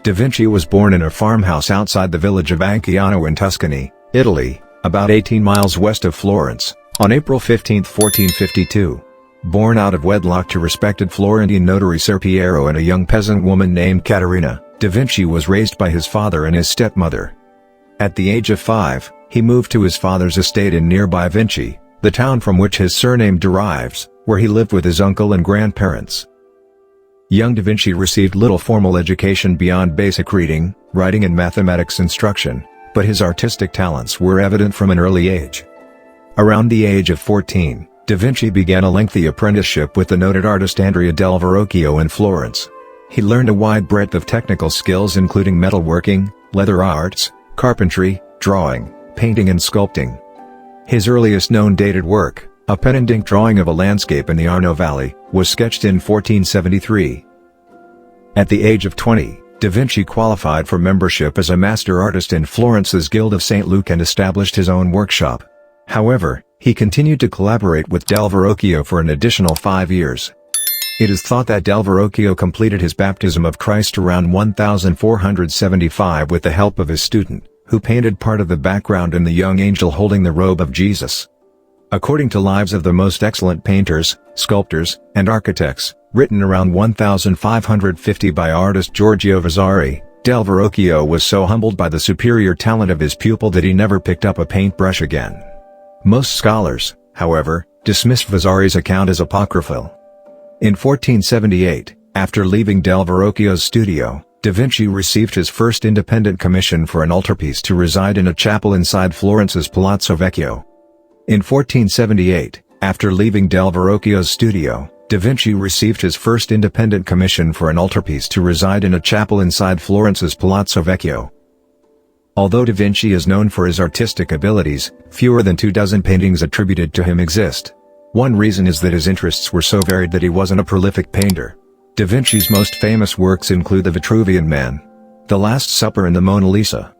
Da Vinci was born in a farmhouse outside the village of Anciano in Tuscany, Italy, about 18 miles west of Florence, on April 15, 1452. Born out of wedlock to respected Florentine notary Ser Piero and a young peasant woman named Caterina, Da Vinci was raised by his father and his stepmother. At the age of 5, he moved to his father's estate in nearby Vinci, the town from which his surname derives, where he lived with his uncle and grandparents. Young Da Vinci received little formal education beyond basic reading, writing and mathematics instruction, but his artistic talents were evident from an early age. Around the age of 14, Da Vinci began a lengthy apprenticeship with the noted artist Andrea del Verrocchio in Florence. He learned a wide breadth of technical skills including metalworking, leather arts, carpentry, drawing, painting and sculpting. His earliest known dated work, a pen and ink drawing of a landscape in the Arno Valley, was sketched in 1473. At the age of 20, Da Vinci qualified for membership as a master artist in Florence's Guild of St. Luke and established his own workshop. However, he continued to collaborate with Del Verrocchio for an additional 5 years. It is thought that Del Verrocchio completed his baptism of Christ around 1475 with the help of his student, who painted part of the background in the young angel holding the robe of Jesus. According to Lives of the Most Excellent Painters, Sculptors, and Architects, written around 1550 by artist Giorgio Vasari, Del Verrocchio was so humbled by the superior talent of his pupil that he never picked up a paintbrush again. Most scholars, however, dismissed Vasari's account as apocryphal. In 1478, after leaving Del Verrocchio's studio, Da Vinci received his first independent commission for an altarpiece to reside in a chapel inside Florence's Palazzo Vecchio. In 1478, after leaving Del Verrocchio's studio, Da Vinci received his first independent commission for an altarpiece to reside in a chapel inside Florence's Palazzo Vecchio. Although Da Vinci is known for his artistic abilities, fewer than 24 paintings attributed to him exist. One reason is that his interests were so varied that he wasn't a prolific painter. Da Vinci's most famous works include the Vitruvian Man, The Last Supper and the Mona Lisa.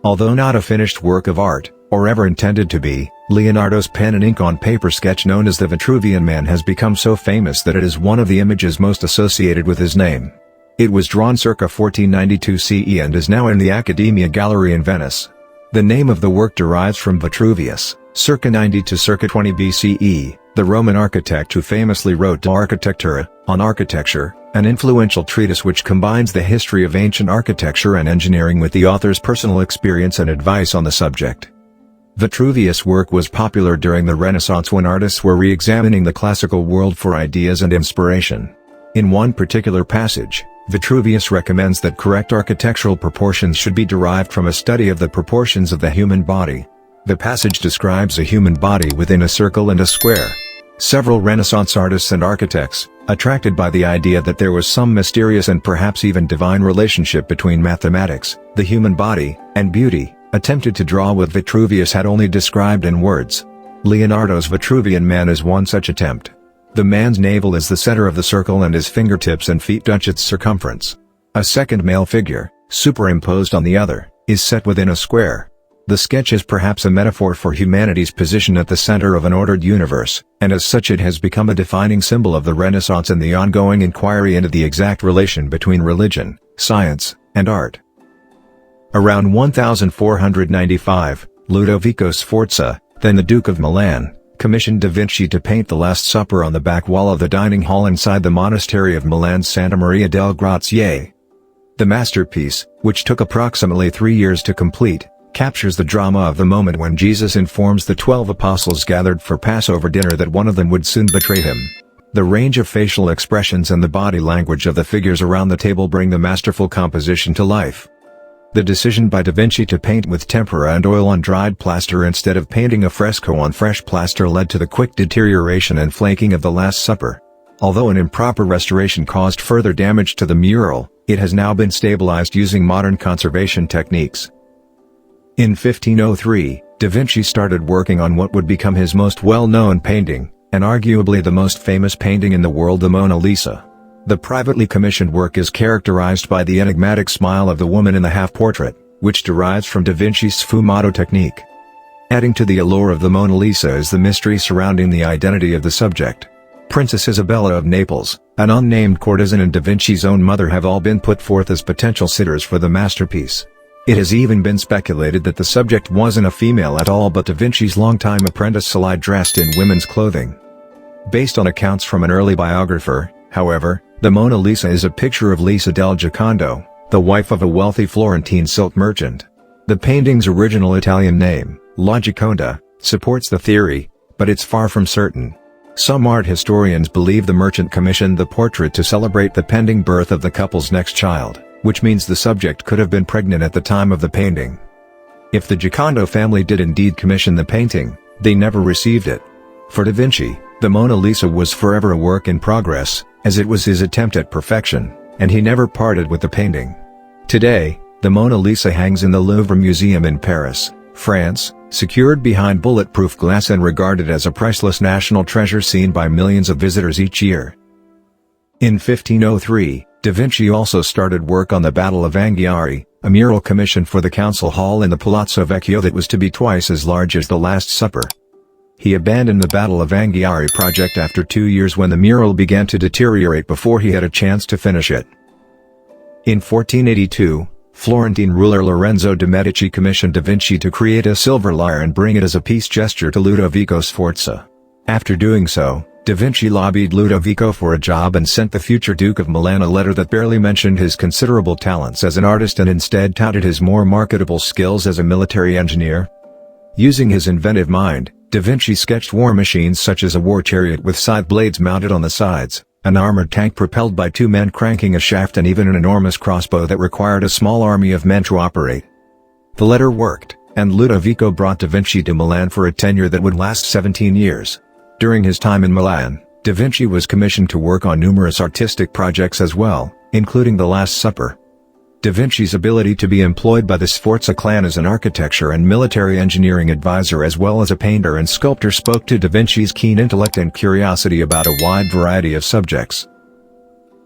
Although not a finished work of art, or ever intended to be, Leonardo's pen and ink on paper sketch known as the Vitruvian Man has become so famous that it is one of the images most associated with his name. It was drawn circa 1492 CE and is now in the Accademia Gallery in Venice. The name of the work derives from Vitruvius, circa 90 to circa 20 BCE, the Roman architect who famously wrote De Architectura, on architecture, an influential treatise which combines the history of ancient architecture and engineering with the author's personal experience and advice on the subject. Vitruvius' work was popular during the Renaissance when artists were re-examining the classical world for ideas and inspiration. In one particular passage, Vitruvius recommends that correct architectural proportions should be derived from a study of the proportions of the human body. The passage describes a human body within a circle and a square. Several Renaissance artists and architects, attracted by the idea that there was some mysterious and perhaps even divine relationship between mathematics, the human body, and beauty, attempted to draw what Vitruvius had only described in words. Leonardo's Vitruvian Man is one such attempt. The man's navel is the center of the circle and his fingertips and feet touch its circumference. A second male figure, superimposed on the other, is set within a square. The sketch is perhaps a metaphor for humanity's position at the center of an ordered universe, and as such it has become a defining symbol of the Renaissance and the ongoing inquiry into the exact relation between religion, science, and art. Around 1495, Ludovico Sforza, then the Duke of Milan, commissioned Da Vinci to paint the Last Supper on the back wall of the dining hall inside the monastery of Milan's Santa Maria del Grazie. The masterpiece, which took approximately 3 years to complete, captures the drama of the moment when Jesus informs the 12 apostles gathered for Passover dinner that one of them would soon betray him. The range of facial expressions and the body language of the figures around the table bring the masterful composition to life. The decision by Da Vinci to paint with tempera and oil on dried plaster instead of painting a fresco on fresh plaster led to the quick deterioration and flaking of the Last Supper. Although an improper restoration caused further damage to the mural, it has now been stabilized using modern conservation techniques. In 1503, Da Vinci started working on what would become his most well-known painting, and arguably the most famous painting in the world, the Mona Lisa. The privately commissioned work is characterized by the enigmatic smile of the woman in the half-portrait, which derives from Da Vinci's sfumato technique. Adding to the allure of the Mona Lisa is the mystery surrounding the identity of the subject. Princess Isabella of Naples, an unnamed courtesan and Da Vinci's own mother have all been put forth as potential sitters for the masterpiece. It has even been speculated that the subject wasn't a female at all but Da Vinci's longtime apprentice Salai dressed in women's clothing. Based on accounts from an early biographer, however, the Mona Lisa is a picture of Lisa del Giocondo, the wife of a wealthy Florentine silk merchant. The painting's original Italian name, La Gioconda, supports the theory, but it's far from certain. Some art historians believe the merchant commissioned the portrait to celebrate the pending birth of the couple's next child, which means the subject could have been pregnant at the time of the painting. If the Giocondo family did indeed commission the painting, they never received it. For Da Vinci, the Mona Lisa was forever a work in progress, as it was his attempt at perfection, and he never parted with the painting. Today, the Mona Lisa hangs in the Louvre Museum in Paris, France, secured behind bulletproof glass and regarded as a priceless national treasure seen by millions of visitors each year. In 1503, Da Vinci also started work on the Battle of Angari, a mural commissioned for the council hall in the Palazzo Vecchio that was to be twice as large as the Last Supper. He abandoned the Battle of Angari project after 2 years when the mural began to deteriorate before he had a chance to finish it. In 1482, Florentine ruler Lorenzo de' Medici commissioned Da Vinci to create a silver lyre and bring it as a peace gesture to Ludovico Sforza. After doing so, Da Vinci lobbied Ludovico for a job and sent the future Duke of Milan a letter that barely mentioned his considerable talents as an artist and instead touted his more marketable skills as a military engineer. Using his inventive mind, Da Vinci sketched war machines such as a war chariot with side blades mounted on the sides, an armored tank propelled by 2 men cranking a shaft and even an enormous crossbow that required a small army of men to operate. The letter worked, and Ludovico brought Da Vinci to Milan for a tenure that would last 17 years. During his time in Milan, Da Vinci was commissioned to work on numerous artistic projects as well, including The Last Supper. Da Vinci's ability to be employed by the Sforza clan as an architecture and military engineering advisor as well as a painter and sculptor spoke to Da Vinci's keen intellect and curiosity about a wide variety of subjects.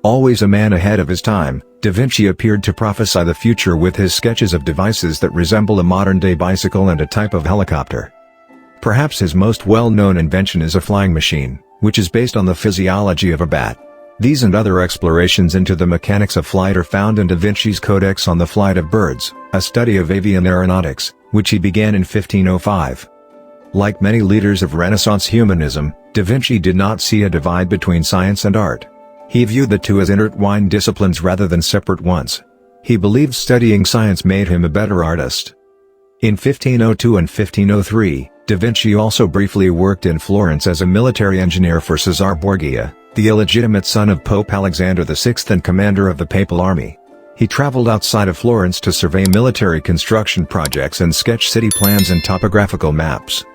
Always a man ahead of his time, Da Vinci appeared to prophesy the future with his sketches of devices that resemble a modern-day bicycle and a type of helicopter. Perhaps his most well-known invention is a flying machine, which is based on the physiology of a bat. These and other explorations into the mechanics of flight are found in Da Vinci's Codex on the Flight of Birds, a study of avian aeronautics, which he began in 1505. Like many leaders of Renaissance humanism, Da Vinci did not see a divide between science and art. He viewed the two as intertwined disciplines rather than separate ones. He believed studying science made him a better artist. In 1502 and 1503, Da Vinci also briefly worked in Florence as a military engineer for Cesare Borgia, the illegitimate son of Pope Alexander VI and commander of the Papal Army. He traveled outside of Florence to survey military construction projects and sketch city plans and topographical maps.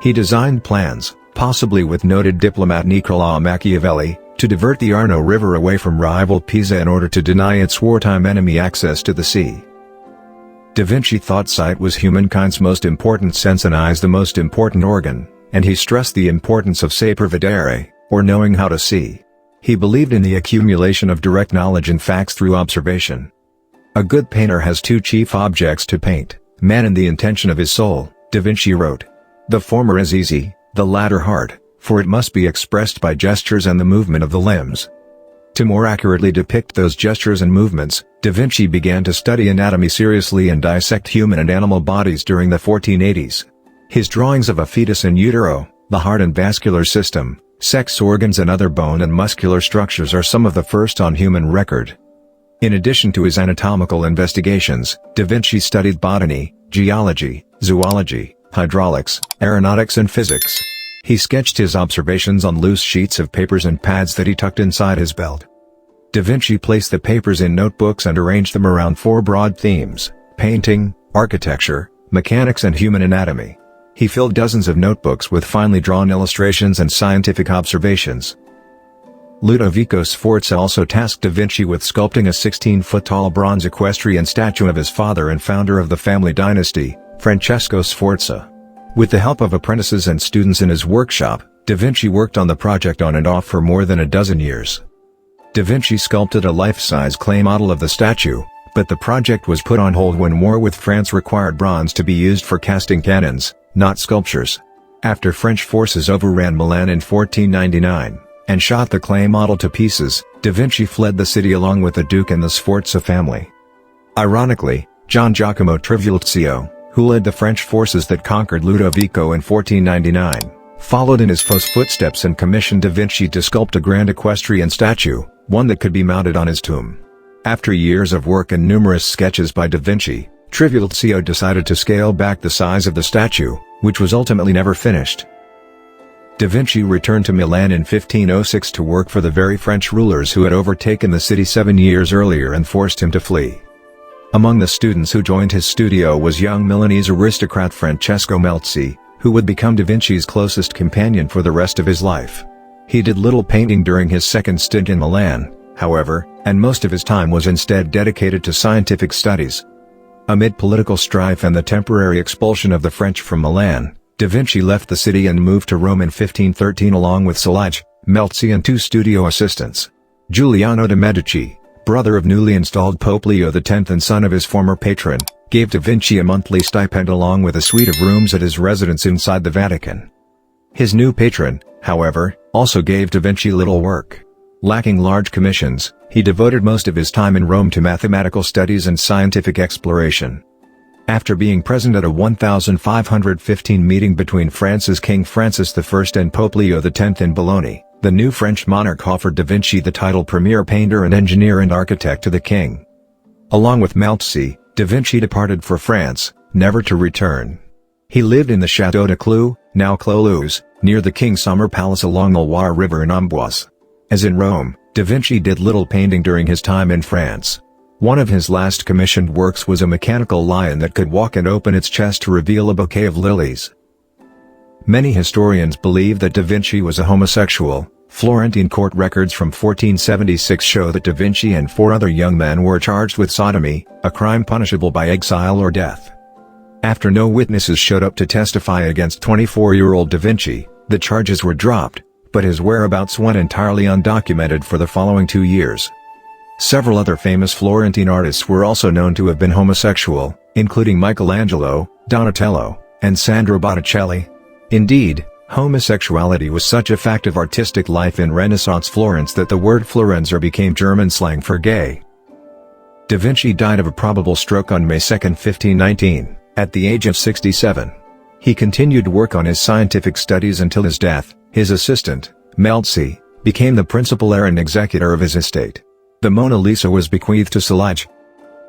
He designed plans, possibly with noted diplomat Niccolò Machiavelli, to divert the Arno River away from rival Pisa in order to deny its wartime enemy access to the sea. Da Vinci thought sight was humankind's most important sense and eyes the most important organ, and he stressed the importance of saper vedere, or knowing how to see. He believed in the accumulation of direct knowledge and facts through observation. A good painter has 2 chief objects to paint, man and the intention of his soul, Da Vinci wrote. The former is easy, the latter hard, for it must be expressed by gestures and the movement of the limbs. To more accurately depict those gestures and movements, Da Vinci began to study anatomy seriously and dissect human and animal bodies during the 1480s. His drawings of a fetus in utero, the heart and vascular system, sex organs and other bone and muscular structures are some of the first on human record. In addition to his anatomical investigations, Da Vinci studied botany, geology, zoology, hydraulics, aeronautics and physics. He sketched his observations on loose sheets of papers and pads that he tucked inside his belt. Da Vinci placed the papers in notebooks and arranged them around 4 broad themes: painting, architecture, mechanics and human anatomy. He filled dozens of notebooks with finely drawn illustrations and scientific observations. Ludovico Sforza also tasked Da Vinci with sculpting a 16-foot-tall bronze equestrian statue of his father and founder of the family dynasty, Francesco Sforza. With the help of apprentices and students in his workshop, Da Vinci worked on the project on and off for more than a dozen years. Da Vinci sculpted a life-size clay model of the statue, but the project was put on hold when war with France required bronze to be used for casting cannons, not sculptures. After French forces overran Milan in 1499, and shot the clay model to pieces, Da Vinci fled the city along with the Duke and the Sforza family. Ironically, Gian Giacomo Trivulzio, who led the French forces that conquered Ludovico in 1499, followed in his footsteps and commissioned Da Vinci to sculpt a grand equestrian statue, one that could be mounted on his tomb. After years of work and numerous sketches by Da Vinci, Trivulzio decided to scale back the size of the statue, which was ultimately never finished. Da Vinci returned to Milan in 1506 to work for the very French rulers who had overtaken the city 7 years earlier and forced him to flee. Among the students who joined his studio was young Milanese aristocrat Francesco Melzi, who would become Da Vinci's closest companion for the rest of his life. He did little painting during his second stint in Milan, however, and most of his time was instead dedicated to scientific studies. Amid political strife and the temporary expulsion of the French from Milan, Da Vinci left the city and moved to Rome in 1513 along with Salice, Melzi and 2 studio assistants. Giuliano de' Medici, brother of newly installed Pope Leo X and son of his former patron, gave Da Vinci a monthly stipend along with a suite of rooms at his residence inside the Vatican. His new patron, however, also gave Da Vinci little work. Lacking large commissions, he devoted most of his time in Rome to mathematical studies and scientific exploration. After being present at a 1515 meeting between France's King Francis I and Pope Leo X in Bologna, the new French monarch offered Da Vinci the title premier painter and engineer and architect to the king. Along with Melzi, Da Vinci departed for France, never to return. He lived in the Château de Clous, now Clos, near the king's summer palace along the Loire River in Amboise. As in Rome, Da Vinci did little painting during his time in France. One of his last commissioned works was a mechanical lion that could walk and open its chest to reveal a bouquet of lilies. Many historians believe that Da Vinci was a homosexual. Florentine court records from 1476 show that Da Vinci and 4 other young men were charged with sodomy, a crime punishable by exile or death. After no witnesses showed up to testify against 24-year-old Da Vinci, the charges were dropped, but his whereabouts went entirely undocumented for the following 2 years. Several other famous Florentine artists were also known to have been homosexual, including Michelangelo, Donatello, and Sandro Botticelli. Indeed, homosexuality was such a fact of artistic life in Renaissance Florence that the word Florenzer became German slang for gay. Da Vinci died of a probable stroke on May 2, 1519, at the age of 67. He continued work on his scientific studies until his death. His assistant, Melzi, became the principal heir and executor of his estate. The Mona Lisa was bequeathed to Salice.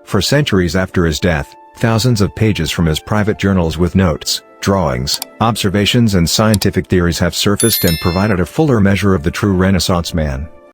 For centuries after his death, thousands of pages from his private journals with notes, drawings, observations and scientific theories have surfaced and provided a fuller measure of the true Renaissance man.